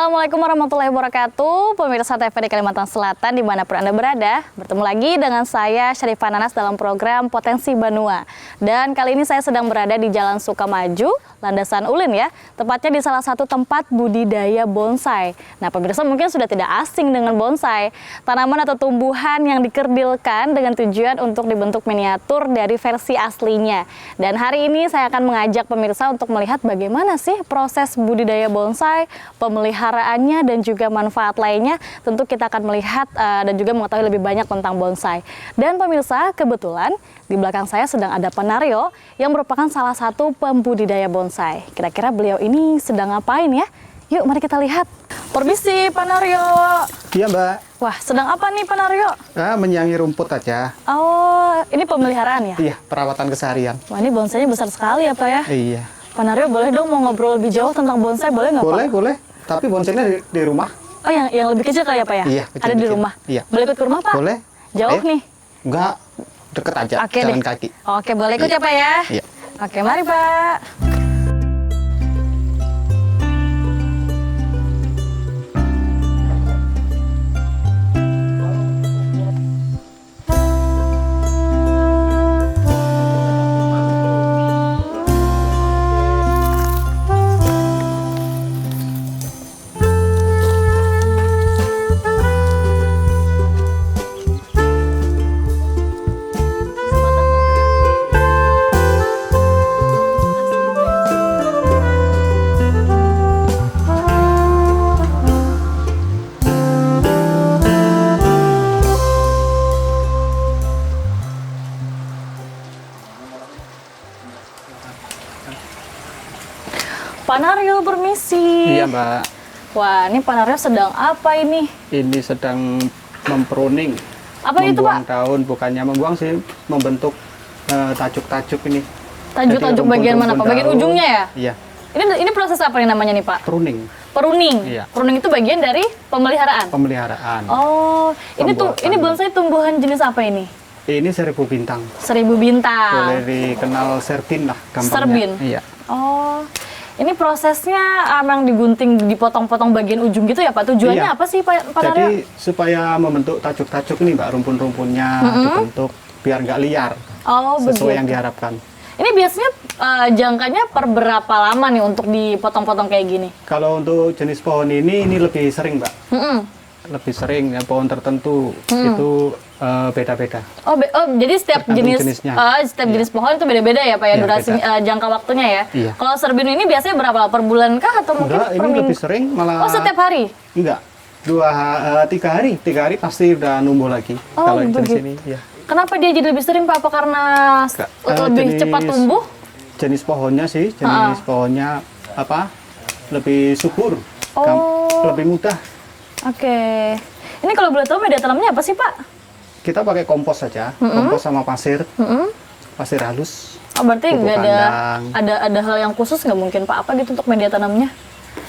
Assalamualaikum warahmatullahi wabarakatuh, pemirsa TVRI Kalimantan Selatan dimanapun Anda berada. Bertemu lagi dengan saya Syarifah Nanas dalam program Potensi Banua. Dan kali ini saya sedang berada di Jalan Sukamaju, Landasan Ulin ya, tepatnya di salah satu tempat budidaya bonsai. Nah pemirsa mungkin sudah tidak asing dengan bonsai, tanaman atau tumbuhan yang dikerdilkan dengan tujuan untuk dibentuk miniatur dari versi aslinya. Dan hari ini saya akan mengajak pemirsa untuk melihat bagaimana sih proses budidaya bonsai, pemeliharaannya dan juga manfaat lainnya. Tentu kita akan melihat dan juga mengetahui lebih banyak tentang bonsai. Dan pemirsa, kebetulan di belakang saya sedang ada Pak Naryo yang merupakan salah satu pembudidaya bonsai. Kira-kira beliau ini sedang ngapain ya? Yuk mari kita lihat. Permisi Pak Naryo. Iya Mbak. Wah, sedang apa nih Pak Naryo? Menyiangi rumput aja. Oh, ini pemeliharaan ya? Iya, perawatan keseharian. Wah, ini bonsainya besar sekali ya Pak ya? Iya. Pak Naryo boleh dong mau ngobrol lebih jauh tentang bonsai, boleh nggak Pak? Boleh, boleh. Tapi bonsainya di rumah. Oh, yang lebih kecil kali ya Pak ya? Iya, ada di rumah. Iya. Boleh ikut ke rumah Pak? Boleh. Jauh Ayo. nih? Enggak, deket aja, Oke jalan deh. kaki. Oke, boleh ikut Iya. ya Pak ya? Iya. Oke, mari Pak. Pak Naryo, permisi. Iya Mbak. Wah, ini Pak Naryo sedang apa ini? Ini sedang mempruning. Apa itu Pak? Membuang daun, bukannya membuang sih, membentuk tajuk-tajuk ini. Tajuk-tajuk Jadi bagian mana Pak? rumpun-rumpun Bagian daun. ujungnya ya? Iya. Ini proses apa nih namanya nih Pak? Pruning, Pruning. Iya. Pruning itu bagian dari pemeliharaan. pemeliharaan. Oh, ini Pembuatan. bonsai tumbuhan jenis apa ini? Ini 1000 bintang. 1000 bintang. Boleh dikenal serbin lah gampangnya. Serbin? Iya. Oh, ini prosesnya emang digunting, dipotong-potong bagian ujung gitu ya Pak? Tujuannya Iya. apa sih Pak Naryo? Jadi supaya membentuk tajuk-tajuk ini Mbak, rumpun-rumpunnya dibentuk biar nggak liar, Oh, sesuai begitu. yang diharapkan. Ini biasanya jangkanya per berapa lama nih untuk dipotong-potong kayak gini? Kalau untuk jenis pohon ini lebih sering Mbak, Mm-mm. lebih sering ya, pohon tertentu itu beda-beda. Oh, jadi setiap Tergantung jenis jenisnya. setiap jenis pohon itu beda-beda ya Pak ya, Iya, durasi beda. jangka waktunya ya. Iya. Kalau serbin ini biasanya berapa? Per bulan kah atau mungkin Enggak, per ini minggu? lebih sering malah. Oh, setiap hari? Enggak, 3 hari pasti udah numbuh lagi. Oh, Kalau yang jenis begitu. ini, ya. Kenapa dia jadi lebih sering Pak? Apa karena Enggak, lebih jenis- cepat tumbuh? Jenis pohonnya sih, jenis pohonnya apa? Lebih subur, Oh. lebih mudah. Oke. Ini kalau boleh tahu media tanamnya apa sih Pak? Kita pakai kompos saja, kompos sama pasir, pasir halus. Oh, berarti Pupuk nggak kandang. ada hal yang khusus nggak mungkin Pak? Apa gitu untuk media tanamnya?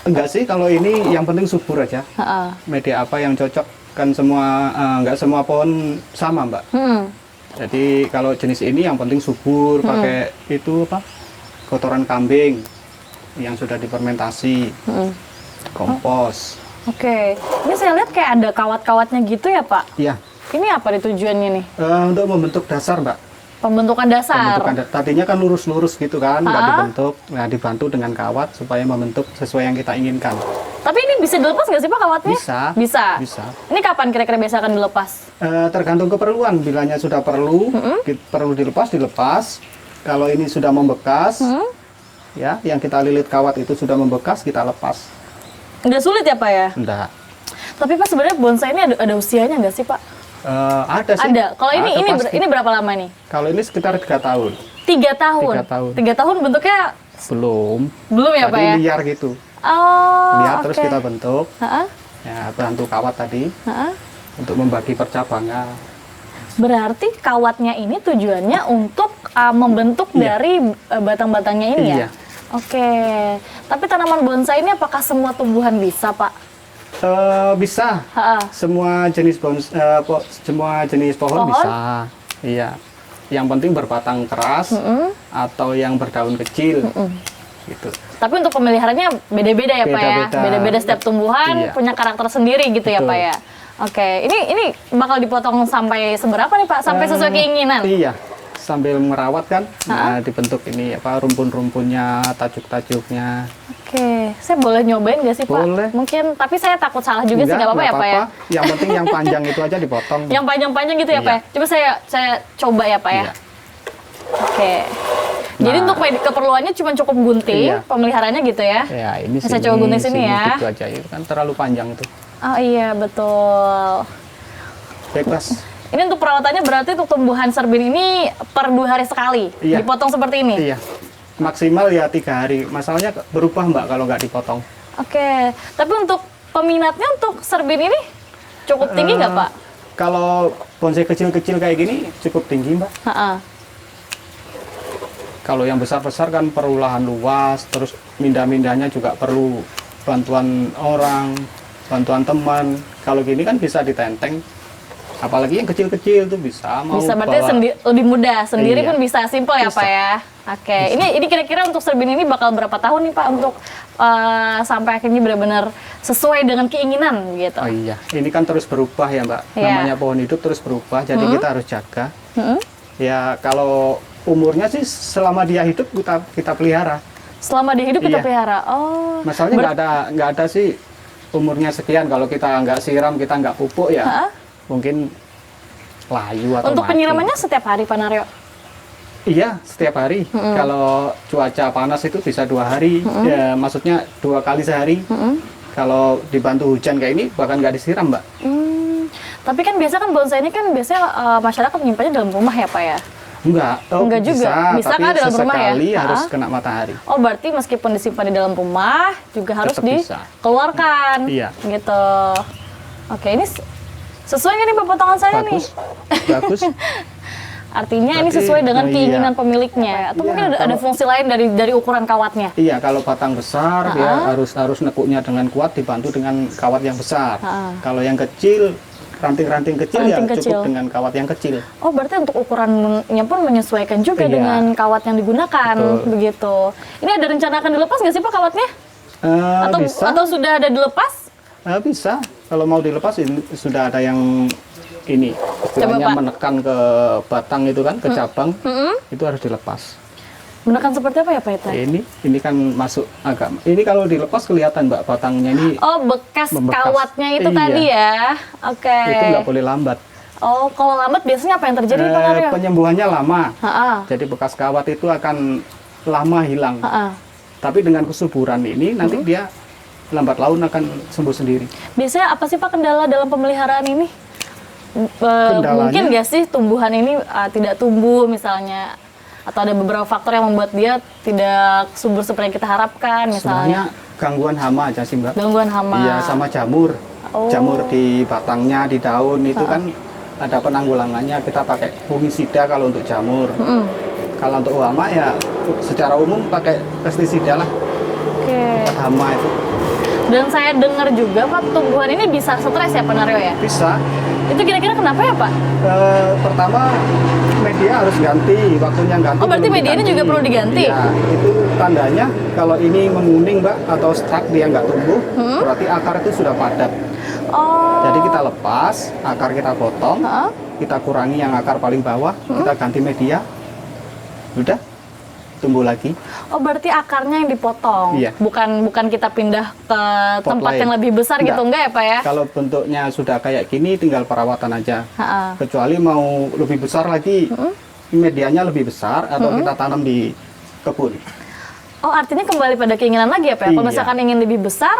Enggak sih, kalau ini yang penting subur aja. Heeh. Media apa yang cocok, kan semua enggak semua pohon sama Mbak. Jadi kalau jenis ini yang penting subur, pakai itu apa? Kotoran kambing yang sudah difermentasi, kompos. Oke. Ini saya lihat kayak ada kawat-kawatnya gitu ya Pak? Iya, Ini apa nih tujuannya nih? untuk membentuk dasar Mbak. Pembentukan dasar. Tadinya kan lurus-lurus gitu kan, nggak Ah. dibentuk. Nah, dibantu dengan kawat supaya membentuk sesuai yang kita inginkan. Tapi ini bisa dilepas nggak sih Pak kawatnya? Bisa. Bisa. Bisa. Ini kapan kira-kira biasa akan dilepas? Tergantung keperluan. Bilanya sudah perlu, perlu dilepas. Kalau ini sudah membekas, ya, yang kita lilit kawat itu sudah membekas, kita lepas. Nggak sulit ya Pak ya? Enggak. Tapi Pak sebenarnya bonsai ini ada usianya nggak sih Pak? Ada sih. Ada. Kalau Ada pasti. ini berapa lama nih? Kalau ini sekitar 3 tahun. 3 tahun. 3 tahun. 3 tahun bentuknya Belum ya Pak tadi ya? liar gitu. Oh. Liar terus oke. kita bentuk. Ha-ha, Ya, bantu kawat tadi ha-ha. untuk membagi percabangan. Berarti kawatnya ini tujuannya untuk membentuk dari batang-batangnya ini ya? Iya. Oke. Tapi tanaman bonsai ini apakah semua tumbuhan bisa Pak? Bisa. Ha-ha. Semua jenis semua jenis pohon bisa. Iya. Yang penting berbatang keras atau yang berdaun kecil. Gitu. Tapi untuk pemeliharaannya beda-beda ya Pak ya? Beda-beda. Beda-beda setiap tumbuhan Iya. punya karakter sendiri gitu ya Betul. Pak ya? Oke, ini bakal dipotong sampai seberapa nih Pak? Sampai sesuai keinginan? Iya, sambil merawat kan, nah, dibentuk ini apa rumpun-rumpunnya, tajuk-tajuknya. Oke, saya boleh nyobain nggak sih Pak? Boleh. Mungkin, tapi saya takut salah juga sih, nggak apa-apa ya Pak ya? Yang penting yang panjang itu aja dipotong. Yang panjang-panjang gitu ya Iya. Pak ya? Coba saya coba ya Pak ya? Iya. Oke. Jadi Nah. untuk keperluannya cuma cukup gunting, Iya. pemeliharaannya gitu ya? Ya ini Saya coba gunting sini ya. Gitu aja, itu kan terlalu panjang itu. Oh iya, betul. Bebas. Ini untuk perawatannya berarti untuk tumbuhan serbin ini per 2 hari sekali? Iya. Dipotong seperti ini? Iya, maksimal ya 3 hari. Masalahnya berubah Mbak kalau nggak dipotong. Oke, tapi untuk peminatnya untuk serbin ini cukup tinggi nggak Pak? Kalau bonsai kecil-kecil kayak gini cukup tinggi Mbak. Ha-ha. Kalau yang besar-besar kan perlu lahan luas, terus mindah-mindahnya juga perlu bantuan orang, bantuan teman. Kalau gini kan bisa ditenteng. Apalagi yang kecil-kecil tuh bisa mau Bisa berarti bawa- lebih mudah, sendiri Iya. pun bisa, simple ya Bisa. Pak ya? Oke, ini kira-kira untuk serbin ini bakal berapa tahun nih Pak untuk sampai akhirnya benar-benar sesuai dengan keinginan gitu? Oh iya, ini kan terus berubah ya Mbak. Iya. Namanya pohon hidup terus berubah, jadi kita harus jaga. Mm-mm. Ya kalau umurnya sih selama dia hidup kita pelihara. Selama dia hidup kita Iya. pelihara? Oh. Masalahnya nggak ada sih umurnya sekian. Kalau kita nggak siram, kita nggak pupuk ya, Ha-ha. mungkin layu atau Untuk mati. penyiramannya setiap hari Pak Naryo? Iya, setiap hari. Kalau cuaca panas itu bisa 2 hari, ya maksudnya 2 kali sehari. Kalau dibantu hujan kayak ini bahkan nggak disiram Mbak. Tapi kan biasa kan bonsai ini kan biasanya masyarakat menyimpannya dalam rumah ya Pak ya? Enggak, Enggak juga. Bisa tapi kan dalam rumah ya? sesekali harus Ha-ha. kena matahari. Oh berarti meskipun disimpan di dalam rumah juga harus Tetap bisa. dikeluarkan, Iya. gitu. Oke, ini sesuai nggak nih Pak potongan saya nih? Bagus, bagus. Artinya ini Berarti, sesuai dengan iya. keinginan pemiliknya, atau Iya, mungkin ada kalau- fungsi lain dari ukuran kawatnya? Iya, kalau batang besar ya harus nekuknya dengan kuat dibantu dengan kawat yang besar. Ha-ha. Kalau yang kecil, ranting-ranting kecil Ranting ya kecil. cukup dengan kawat yang kecil. Oh berarti untuk ukurannya pun menyesuaikan juga Iya. dengan kawat yang digunakan, Betul. begitu. Ini ada rencana akan dilepas nggak sih Pak kawatnya? Bisa, Atau sudah ada dilepas? bisa. Kalau mau dilepas ini sudah ada yang ini istilahnya Pak. menekan ke batang itu kan, ke cabang, itu harus dilepas. Menekan seperti apa ya Pak Ita? Ini kan masuk agak. Ini kalau dilepas kelihatan Mbak batangnya ini Oh bekas Membekas. kawatnya itu Iya. tadi ya? Oke. itu nggak boleh lambat. Oh kalau lambat biasanya apa yang terjadi Pak Naryo? Penyembuhannya lama. Ha-ha. Jadi bekas kawat itu akan lama hilang. Ha-ha. Tapi dengan kesuburan ini nanti dia lambat laun akan sembuh sendiri. Biasanya apa sih Pak kendala dalam pemeliharaan ini? Kendalanya? Mungkin nggak sih tumbuhan ini tidak tumbuh misalnya, atau ada beberapa faktor yang membuat dia tidak subur seperti yang kita harapkan misalnya? Sebenarnya gangguan hama aja sih Mbak. Gangguan hama. Iya, sama jamur. Oh. Jamur di batangnya, di daun itu kan ada penanggulangannya. Kita pakai fungisida kalau untuk jamur. Kalau untuk hama ya secara umum pakai pestisida lah, Oke. buat hama itu. Dan saya dengar juga Pak, tumbuhan ini bisa stres ya Pak Naryo ya? Bisa. Itu kira-kira kenapa ya Pak? Pertama media harus ganti, waktunya ganti. Oh, berarti belum medianya diganti. juga perlu diganti? Iya, itu tandanya kalau ini menguning Mbak atau stuck dia nggak tumbuh, berarti akar itu sudah padat. Oh. Jadi kita lepas, akar kita potong, Ha-ha. kita kurangi yang akar paling bawah, kita ganti media, udah tumbuh lagi. Oh berarti akarnya yang dipotong, Iya. bukan kita pindah ke Pot tempat lain. yang lebih besar gitu, enggak ya Pak ya? Kalau bentuknya sudah kayak gini, tinggal perawatan aja. Ha-ha. Kecuali mau lebih besar lagi, medianya lebih besar atau kita tanam di kebun. Oh artinya kembali pada keinginan lagi ya Pak? Kalau Iya. misalkan ingin lebih besar,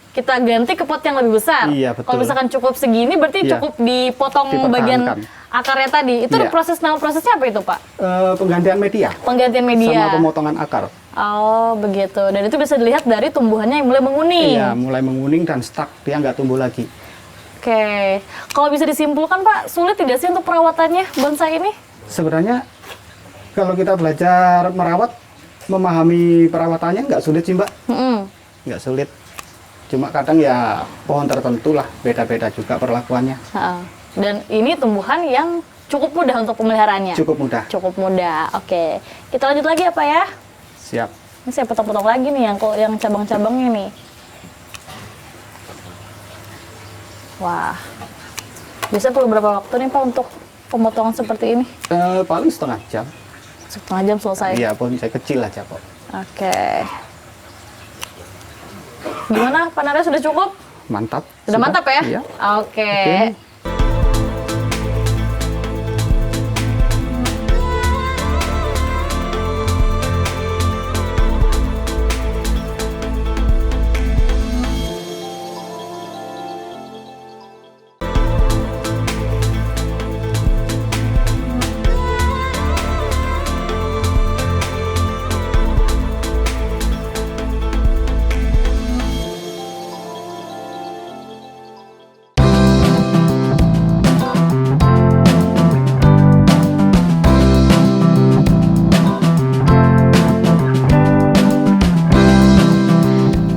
kita ganti ke pot yang lebih besar. Iya, betul. Kalau misalkan cukup segini, berarti Iya. cukup dipotong Dipertahankan. bagian akarnya tadi. Itu Iya. nama prosesnya apa itu Pak? Penggantian media Penggantian media. sama pemotongan akar. Oh begitu. Dan itu bisa dilihat dari tumbuhannya yang mulai menguning. Iya, mulai menguning dan stuck, dia nggak tumbuh lagi. Oke. Kalau bisa disimpulkan Pak, sulit tidak sih untuk perawatannya bonsai ini? Sebenarnya kalau kita belajar merawat, memahami perawatannya nggak sulit sih Mbak, Mm-mm. nggak sulit. Cuma kadang ya pohon tertentu lah, beda-beda juga perlakuannya. Ha-ha. Dan ini tumbuhan yang cukup mudah untuk pemeliharaannya? Cukup mudah. Cukup mudah. Oke. Kita lanjut lagi ya Pak ya? Siap. Ini saya potong-potong lagi nih yang cabang-cabangnya nih. Wah. Biasanya perlu berapa waktu nih Pak untuk pemotongan seperti ini? Paling setengah jam. Setengah jam selesai? Iya, bonsai kecil aja kok. Oke. Gimana Pak Naryo, sudah cukup? Mantap. Sudah mantap ya? Iya. Oke.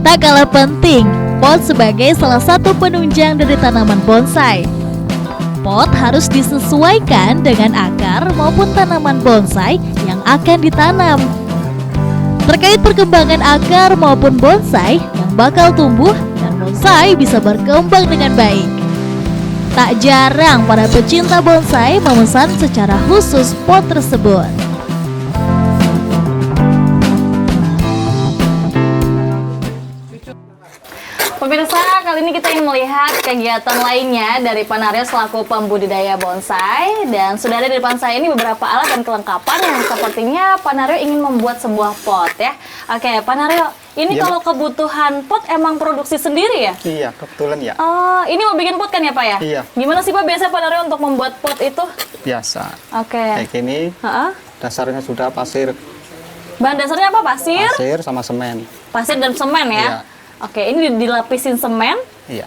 Tak kalah penting, pot sebagai salah satu penunjang dari tanaman bonsai. Pot harus disesuaikan dengan akar maupun tanaman bonsai yang akan ditanam. Terkait perkembangan akar maupun bonsai yang bakal tumbuh dan bonsai bisa berkembang dengan baik. Tak jarang para pecinta bonsai memesan secara khusus pot tersebut. Pemirsa, kali ini kita ingin melihat kegiatan lainnya dari Pak Naryo selaku pembudidaya bonsai. Dan sudah ada di depan saya ini beberapa alat dan kelengkapan yang sepertinya Pak Naryo ingin membuat sebuah pot ya. Oke, Pak Naryo, ini Iya, kalau kebutuhan pot emang produksi sendiri ya? Iya, kebetulan ya. Oh, ini mau bikin pot kan ya Pak ya? Iya. Gimana sih Pak biasa Pak Naryo untuk membuat pot itu? Biasa. Oke. Kayak gini, Ha-ha. dasarnya sudah pasir, Bahan dasarnya apa? Pasir? pasir sama semen. Pasir dan semen ya? Iya. Oke, ini dilapisin semen. Iya.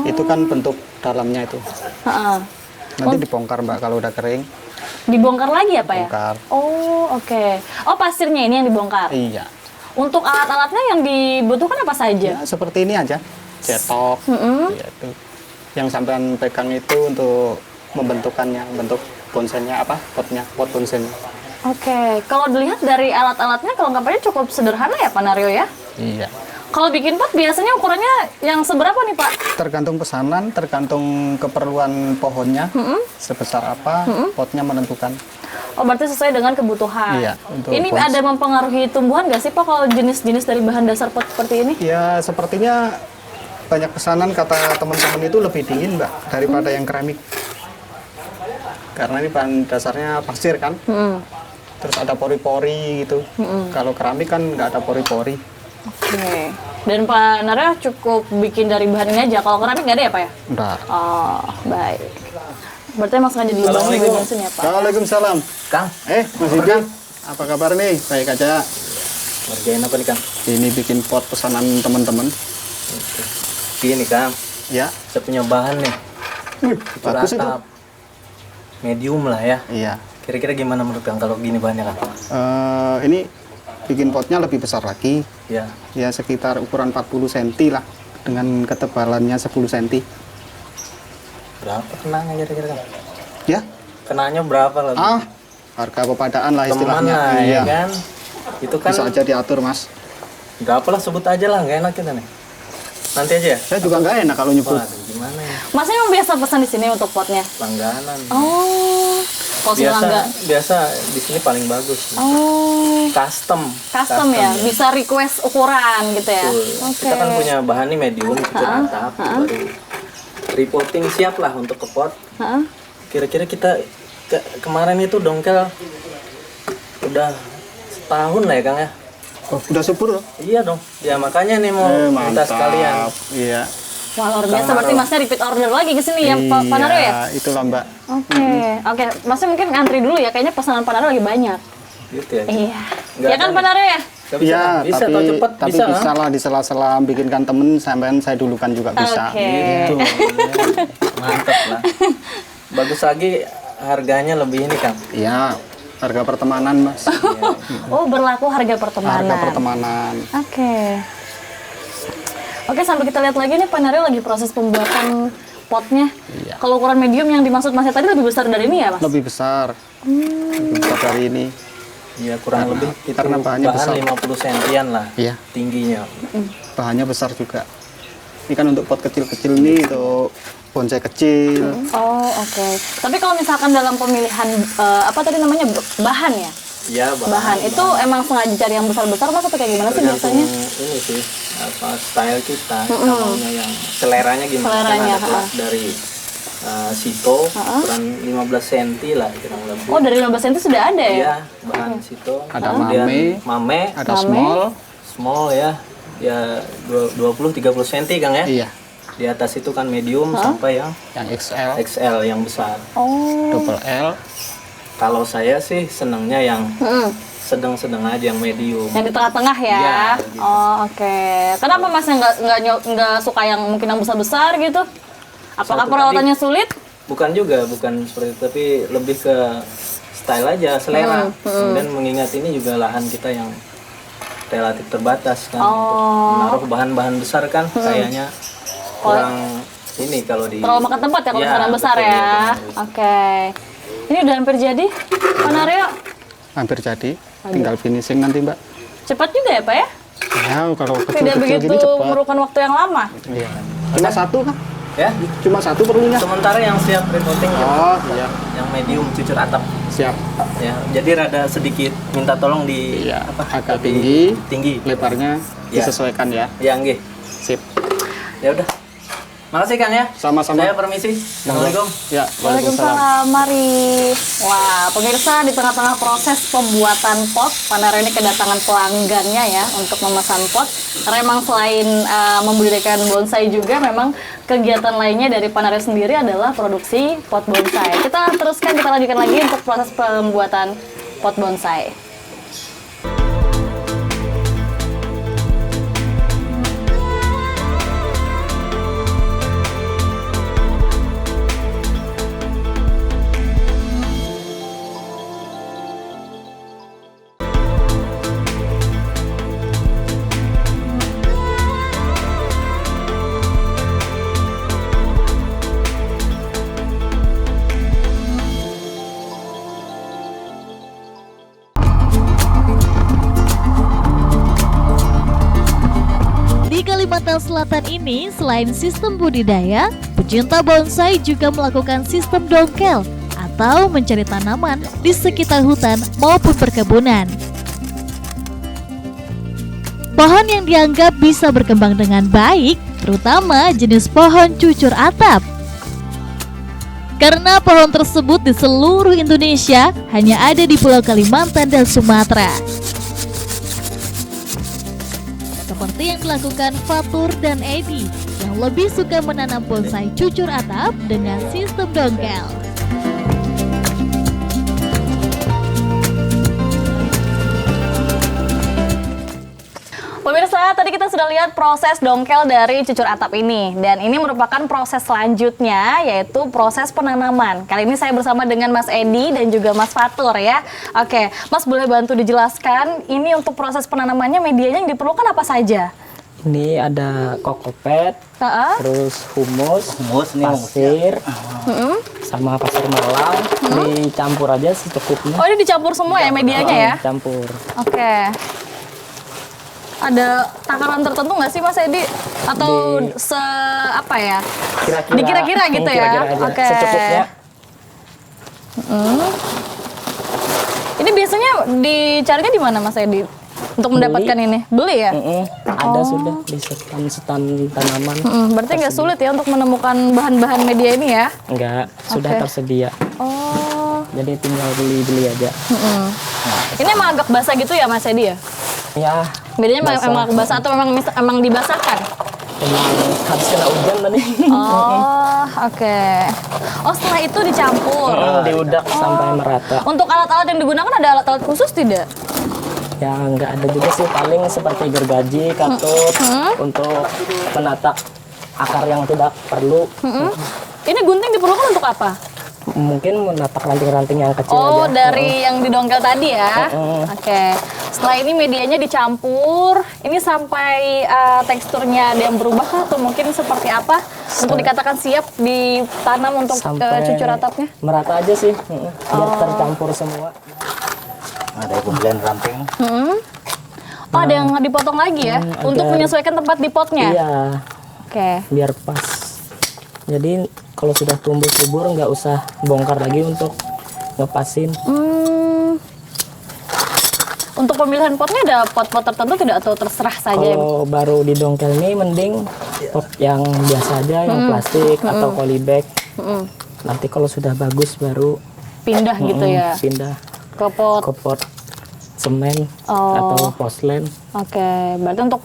Itu kan bentuk dalamnya itu. Ha-ha. Nanti dibongkar Mbak kalau udah kering. Dibongkar lagi ya Pak ya? Bongkar. Oh, oke. Oh, pasirnya ini yang dibongkar. Iya. Untuk alat-alatnya yang dibutuhkan apa saja? Ya, seperti ini aja. Cetok. Gitu. Yang sampean pegang itu untuk membentukannya, bentuk bonsainya apa? Pot bonsainya. Oke, kalau dilihat dari alat-alatnya, kelengkapannya cukup sederhana ya Pak Naryo ya? Iya. Kalau bikin pot biasanya ukurannya yang seberapa nih Pak? Tergantung pesanan, tergantung keperluan pohonnya, sebesar apa, potnya menentukan. Oh, berarti sesuai dengan kebutuhan. Iya, untuk Ini bonsai. ada mempengaruhi tumbuhan nggak sih Pak kalau jenis-jenis dari bahan dasar pot seperti ini? Ya, sepertinya banyak pesanan kata teman-teman itu lebih dingin Mbak daripada yang keramik. Karena ini bahan dasarnya pasir kan, terus ada pori-pori gitu. Kalau keramik kan nggak ada pori-pori. Oke. Dan Pak Naryo cukup bikin dari bahan ini aja. Kalau keramik nggak ada ya Pak ya? Enggak. Oh, baik. Berarti emang sengaja dilubangin di bagian sini ya Pak? Waalaikumsalam. Kang, Mas Idi, apa kabar nih? Baik aja. ngerjain apa nih Kang? Ini bikin pot pesanan teman-teman. Gini Kang, Ya, saya punya bahan nih. bagus itu. Rata medium lah ya. Iya. Kira-kira gimana menurut Kang kalau gini bahannya Kang? Ini bikin potnya lebih besar lagi. Ya, Ya sekitar ukuran 40 cm lah. Dengan ketebalannya 10 cm. berapa kenanya kira-kira Kang? Ya. Kenanya berapa lah? Harga kepadaan lah Teman istilahnya. lah Iya. ya kan? Itu kan Bisa aja diatur Mas. berapa lah, sebut aja lah, nggak enak kita nih. Nanti aja ya? Saya juga nggak enak kalau nyebut. Waduh, gimana ya? Masnya emang biasa pesan di sini untuk potnya? Langganan. Oh, kalau biasa, nggak? biasa di sini paling bagus. Oh, Custom ya, bisa request ukuran gitu ya? Betul. Oke. Kita kan punya bahan nih medium, itu rata, baru repotting siap lah untuk ke pot. Heeh. Kira-kira kita kemarin itu dongkel udah setahun lah ya Kang ya. Oh, udah subur loh. Iya dong. Ya makanya nih mau minta sekalian. Iya. Wah, luar biasa. Berarti Masnya repeat order lagi ke sini ya, Pak Naryo ya? Itulah Mbak. Oke. Masnya mungkin ngantri dulu ya. Kayaknya pesanan Pak Naryo lagi banyak. Gitu ya. Iya. Nggak Ya kan ada Pak Naryo ya? Gak bisa, Iya, Kang? Bisa tapi, atau cepet tapi bisa, bisa Kang? lah di sela-sela bikinkan temen sampean saya dulukan juga bisa. Oke. Gitu. Mantap lah. Bagus lagi harganya lebih ini Kang. Iya, harga pertemanan Mas. Oh, berlaku harga pertemanan. Harga pertemanan. Oke. Oke, sambil kita lihat lagi nih Pak Naryo lagi proses pembuatan potnya. Iya. Kalau ukuran medium yang dimaksud Masnya tadi lebih besar dari ini ya, Mas? Lebih besar. Lebih besar dari ini. Ya kurang lebih itu karena bahannya besar. 50 sentian lah Iya. tingginya. Bahannya besar juga. Ini kan untuk pot kecil-kecil nih, untuk bonsai kecil. Oh, oke. Tapi kalau misalkan dalam pemilihan apa tadi namanya bahan ya? Ya Bahan itu emang sengaja cari yang besar-besar Mas atau kayak gimana sih tergantung biasanya? ini sih apa style kita, kita maunya yang seleranya gimana. Seleranya, Kan ada kelas dari sito ukuran 15 cm lah kurang lebih. Oh, dari 15 cm sudah ada ya? Iya, bahan sito. Ada Kemudian mame, Ada small. small ya. Ya 20-30 cm Kang ya. Iya. Di atas itu kan medium sampai yang Yang XL, XL yang besar. Oh. double L. Kalau saya sih senangnya yang sedang-sedang aja, yang medium. Yang di tengah-tengah ya? Iya, gitu. Oh, oke. Kenapa Mas nggak suka yang mungkin yang besar-besar gitu? Apakah Satu perawatannya sulit? Bukan juga, bukan seperti itu, tapi lebih ke style aja, selera. Kemudian mengingat ini juga lahan kita yang relatif terbatas kan, untuk menaruh bahan-bahan besar kan, kayaknya kurang ini kalau di Terlalu makan tempat ya kalau Iya, misalnya besar betul, ya? betul. Oke. Ini udah hampir jadi, Pak Naryo. Hampir jadi. Tinggal finishing nanti, Mbak. Cepat juga ya Pak ya? Ya, kalau Tidak kecil-kecil begitu gini cepat. memerlukan waktu yang lama. Iya. Cuma satu kan? ya. Cuma satu perlunya. Sementara yang siap repotting Oh, iya. yang medium cucur atap Siap. ya. Jadi rada sedikit minta tolong di Iya, agak lebih tinggi. tinggi. Lebarnya Ya. disesuaikan ya. Ya nggih. Sip. Ya udah. Makasih kan ya. Sama-sama. Saya permisi. Assalamualaikum. Ya, Waalaikumsalam, mari. Wah, pemirsa, di tengah-tengah proses pembuatan pot, Pak Naryo ini kedatangan pelanggannya ya untuk memesan pot. Karena memang selain membudidayakan bonsai juga, memang kegiatan lainnya dari Pak Naryo sendiri adalah produksi pot bonsai. Kita teruskan, kita lanjutkan lagi untuk proses pembuatan pot bonsai. Di Kalimantan Selatan ini, selain sistem budidaya, pecinta bonsai juga melakukan sistem dongkel atau mencari tanaman di sekitar hutan maupun perkebunan. Pohon yang dianggap bisa berkembang dengan baik, terutama jenis pohon cucur atap. Karena pohon tersebut di seluruh Indonesia hanya ada di Pulau Kalimantan dan Sumatera. Seperti yang dilakukan Fatur dan Edi yang lebih suka menanam bonsai cucur atap dengan sistem dongkel. Pemirsa, tadi kita sudah lihat proses dongkel dari cucur atap ini. Dan ini merupakan proses selanjutnya, yaitu proses penanaman. Kali ini saya bersama dengan Mas Edi dan juga Mas Fatur ya. Oke, Mas boleh bantu dijelaskan, ini untuk proses penanamannya medianya yang diperlukan apa saja? Ini ada kokopet, terus humus, pasir, sama pasir malam. Dicampur aja secukupnya. Oh, ini dicampur semua ya medianya ya? Campur. Oke. Ada takaran tertentu nggak sih Mas Edi? Atau apa ya? Dikira-kira gitu ya? Kira-kira aja, Oke. secukupnya. Ini biasanya dicarinya di mana Mas Edi? Untuk mendapatkan ini? Beli ya? Ada sudah di setan tanaman. Berarti nggak sulit ya untuk menemukan bahan-bahan media ini ya? Enggak, sudah Oke. tersedia. Oh. Jadi tinggal beli-beli aja. Ini emang agak basah gitu ya Mas Edi ya? Ya, Medianya Basah. emang agak basah atau emang dibasahkan? emang habis kena hujan tadi. Oh, oke. Oh, setelah itu dicampur. Diudak sampai merata. Untuk alat-alat yang digunakan ada alat-alat khusus tidak? Ya nggak ada juga sih, paling seperti gergaji, katut untuk menata akar yang tidak perlu. Ini gunting diperlukan untuk apa? Mungkin menata ranting-ranting yang kecil Oh, aja. dari yang didongkel tadi ya? Oke. Setelah ini medianya dicampur, ini sampai teksturnya ada yang berubah kah? Atau mungkin seperti apa? Untuk dikatakan siap ditanam untuk Sampai cucur atapnya? merata aja sih, biar tercampur semua. Ada kemudian ramping. Oh, ada yang dipotong lagi ya untuk menyesuaikan tempat di potnya. Iya, Oke. biar pas. Jadi kalau sudah tumbuh subur nggak usah bongkar lagi untuk ngepasin. Untuk pemilihan potnya ada pot-pot tertentu tidak atau terserah saja? Kalau baru di dongkel ini mending pot yang biasa aja, yang plastik atau polybag. Nanti kalau sudah bagus baru Pindah gitu ya pindah ke pot. ke pot semen Oh. atau porselen. Oke, berarti untuk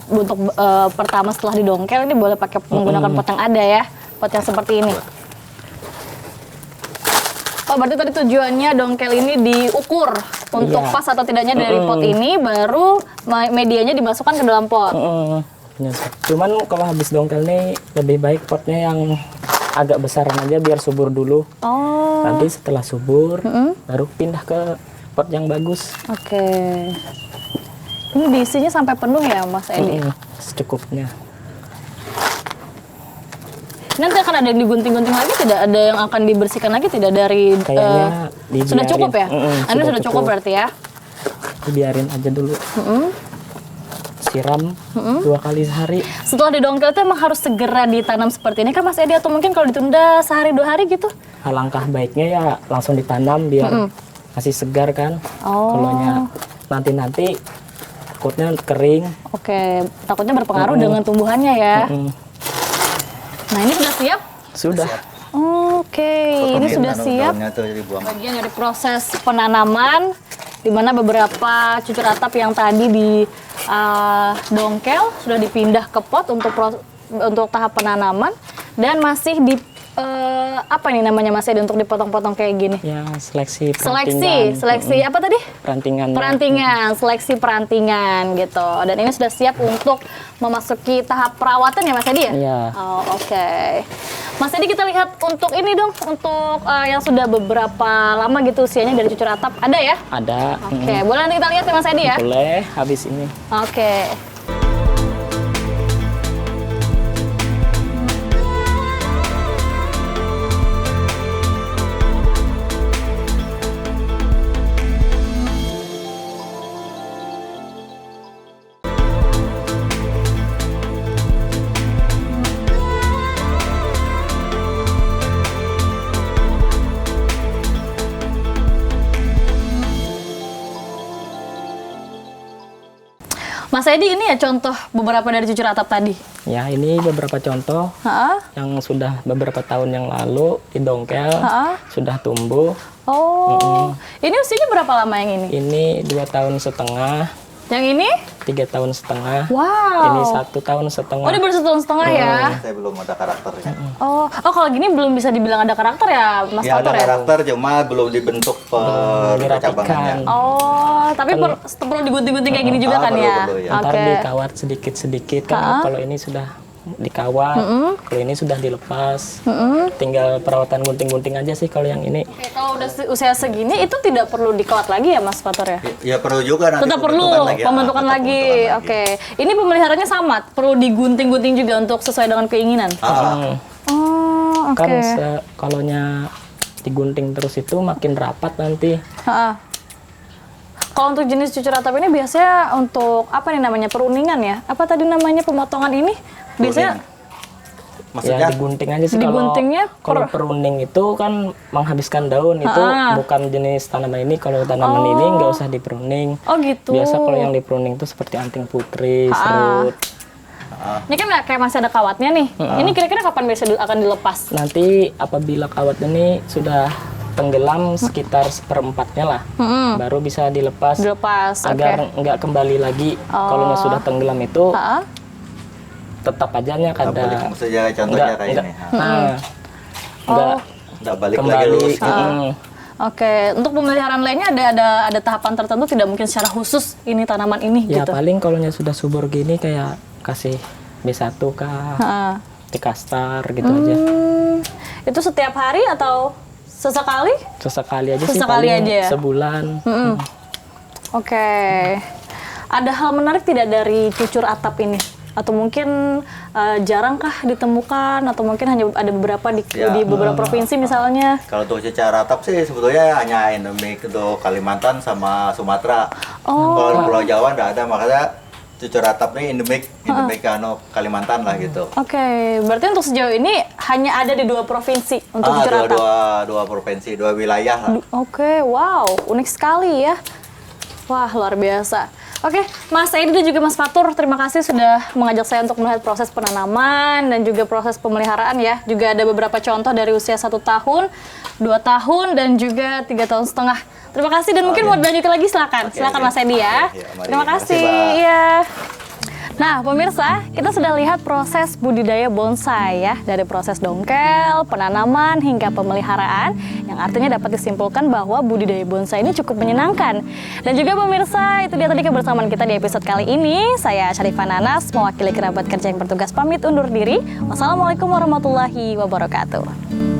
pertama setelah didongkel ini boleh pakai menggunakan pot yang ada ya, pot yang seperti ini. Oh, berarti tadi tujuannya dongkel ini diukur untuk Iya. pas atau tidaknya dari pot ini, baru medianya dimasukkan ke dalam pot. Cuman kalau habis dongkel nih lebih baik potnya yang agak besaran aja biar subur dulu. Oh, Nanti setelah subur baru pindah ke pot yang bagus. oke. Ini diisinya sampai penuh ya, Mas Edi? Secukupnya. Nanti akan ada yang digunting-gunting lagi, tidak ada yang akan dibersihkan lagi, tidak dari Kayaknya sudah dibiarin. cukup ya? Ini sudah cukup berarti ya? Dibiarin aja dulu. Siram 2 kali sehari. Setelah didongkel itu emang harus segera ditanam seperti ini kan Mas Edi, atau mungkin kalau ditunda sehari 2 hari gitu? Alangkah baiknya ya langsung ditanam biar masih segar kan. Oh. Kalau nanti takutnya kering. Oke, takutnya berpengaruh dengan tumbuhannya ya. Nah, ini sudah siap? Sudah. Oke, ini sudah siap. Daunnya tuh dibuang. Bagian dari proses penanaman, di mana beberapa cucur atap yang tadi di dongkel sudah dipindah ke pot untuk tahap penanaman, dan masih di apa ini namanya Mas Edi untuk dipotong-potong kayak gini? Ya, seleksi perantingan. Seleksi apa tadi? Perantingan. Seleksi perantingan gitu. Dan ini sudah siap untuk memasuki tahap perawatan ya Mas Edi ya? Iya. Oh, oke. Mas Edi, kita lihat untuk ini dong, untuk yang sudah beberapa lama gitu usianya dari cucur atap, ada ya? Ada. Oke, boleh nanti kita lihat ya Mas Edi ya? Boleh habis ini. Oke. Mas Edi, ini ya contoh beberapa dari cucur atap tadi. Ya, ini beberapa contoh Ha? yang sudah beberapa tahun yang lalu didongkel, sudah tumbuh. Oh, ini usianya berapa lama yang ini? Ini 2,5 tahun. Yang ini? 3,5 tahun. Wow. Ini 1,5 tahun. Oh, dia baru 1,5 tahun ya? Saya belum ada karakternya. Oh, kalau gini belum bisa dibilang ada karakter ya, Mas Ya ada Fatur ya? karakter, cuma belum dibentuk percabangannya. dirapikan. Oh, tapi perlu digunting-gunting kayak gini juga kan perlu, ya? perlu, ya. Ntar Oke. dikawat sedikit-sedikit kan. Kalau ini sudah dikawat, kalau ini sudah dilepas. Tinggal perawatan gunting-gunting aja sih kalau yang ini. Oke, kalau udah usia segini itu tidak perlu dikawat lagi ya Mas Fatur ya? Ya perlu juga nanti Tetap perlu pembentukan tetap lagi. pembentukan Oke. Ini pemeliharannya sama, perlu digunting-gunting juga untuk sesuai dengan keinginan. Oh, oke. Kan kalaunya digunting terus itu makin rapat nanti. Ha-ha. Kalau untuk jenis cucur atap ini biasanya untuk apa nih namanya, peruningan ya? Apa tadi namanya pemotongan ini? Biasanya Maksudnya Ya digunting aja sih. Kalau Diguntingnya kalau peruning itu kan menghabiskan daun, itu bukan jenis tanaman ini. Kalau tanaman ini nggak usah diperuning. Oh gitu. Biasa kalau yang diperuning itu seperti anting putri, serut. Ini kan kayak masih ada kawatnya nih. Ini kira-kira kapan biasa akan dilepas? Nanti apabila kawat ini sudah tenggelam sekitar 1/4-nya lah, baru bisa dilepas. Dilepas, agar nggak kembali lagi. Kalau sudah tenggelam itu tetap aja nya nggak kada. balik, maksudnya contohnya kayak ini. Nggak balik lagi kembali. lurus gitu. Oke, untuk pemeliharaan lainnya ada tahapan tertentu, tidak mungkin secara khusus ini tanaman ini Ya gitu. paling kalau sudah subur gini kayak kasih B1 kah, Tikastar gitu aja. Itu setiap hari atau sesekali? Sesekali aja sih, Sesekali paling aja ya? sebulan. Oke. Ada hal menarik tidak dari cucur atap ini? atau mungkin jarangkah ditemukan atau mungkin hanya ada beberapa di beberapa provinsi misalnya? Kalau untuk cucak ratap sih sebetulnya hanya endemik untuk Kalimantan sama Sumatera. Kalau di Pulau Jawa nggak ada, makanya cucak ratap ini endemik Kalimantan lah gitu. Oke, berarti untuk sejauh ini hanya ada di 2 provinsi untuk cucak ratap? Dua provinsi, 2 wilayah lah. Oke, wow, unik sekali ya. Wah, luar biasa. Oke, Mas Edi dan juga Mas Fatur, terima kasih sudah mengajak saya untuk melihat proses penanaman dan juga proses pemeliharaan ya. Juga ada beberapa contoh dari usia 1 tahun, 2 tahun, dan juga 3,5 tahun. Terima kasih dan mungkin mau dilanjutkan lagi silakan. Silakan Mas Edi ya. Mari. Terima kasih. Iya. Nah, pemirsa, kita sudah lihat proses budidaya bonsai ya, dari proses dongkel, penanaman, hingga pemeliharaan, yang artinya dapat disimpulkan bahwa budidaya bonsai ini cukup menyenangkan. Dan juga pemirsa, itu dia tadi kebersamaan kita di episode kali ini. Saya Syarifah Nanas, mewakili kerabat kerja yang bertugas pamit undur diri. Wassalamualaikum warahmatullahi wabarakatuh.